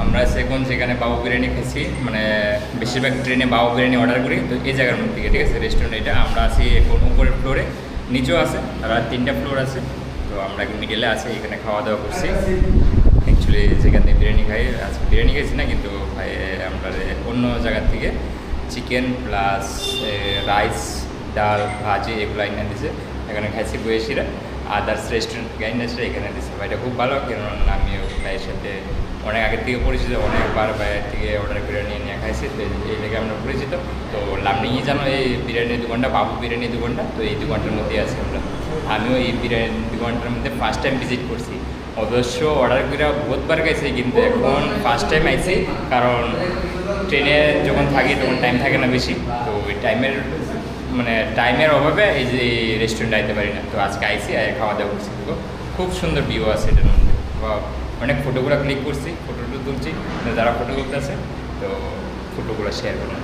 আমরা সেখানে সেখানে বাবু বিরিয়ানি খেয়েছি, মানে বেশিরভাগ ট্রেনে বাবু বিরিয়ানি অর্ডার করি। তো এই জায়গার মধ্যে থেকে, ঠিক আছে, রেস্টুরেন্ট এটা। আমরা আছি এখন উপরের ফ্লোরে, নিচেও আছে, আর 3টা ফ্লোর আছে। তো আমরা মিডলে আছি, এখানে খাওয়া দাওয়া করছি। অ্যাকচুয়ালি যেখান থেকে বিরিয়ানি খাই, আজকে বিরিয়ানি খাইছি না, কিন্তু ভাই আমরা অন্য জায়গার থেকে চিকেন প্লাস রাইস, ডাল, ভাজি এগুলো এনে দিছে। এখানে খাইছি বয়েসিরা, আদার্স রেস্টুরেন্ট গাইনাসরা এখানে দিচ্ছে। ভাইটা খুব ভালো, কারণ আমিও ভাইয়ের সাথে অনেক আগের থেকে পরিচিত, অনেকবার ভাইয়ের থেকে অর্ডার করে নিয়ে খাইছি। তো এই জায়গায় আমরা পরিচিত। তো লামডিংয়ে জানো এই বিরিয়ানির দোকানটা, বাবু বিরিয়ানির দোকানটা, তো এই দোকানটার মধ্যেই আছি আমরা। আমিও এই বিরিয়ানি দোকানটার মধ্যে ফার্স্ট টাইম ভিজিট করছি। অবশ্য অর্ডার করে বহুতবার গেছি, কিন্তু এখন ফার্স্ট টাইম আইছি। কারণ ট্রেনে যখন থাকি তখন টাইম থাকে না বেশি, তো ওই টাইমের অভাবে এই যে রেস্টুরেন্টে আইতে পারি না। তো আজকে আইসি খাওয়া দাওয়া করছি। তো খুব সুন্দর ভিউ আছে এটার মধ্যে, অনেক ফটোগুলো ক্লিক করছি, ফটো তুলছি। যারা ফটো করতেছে তো ফটোগুলো শেয়ার করুন।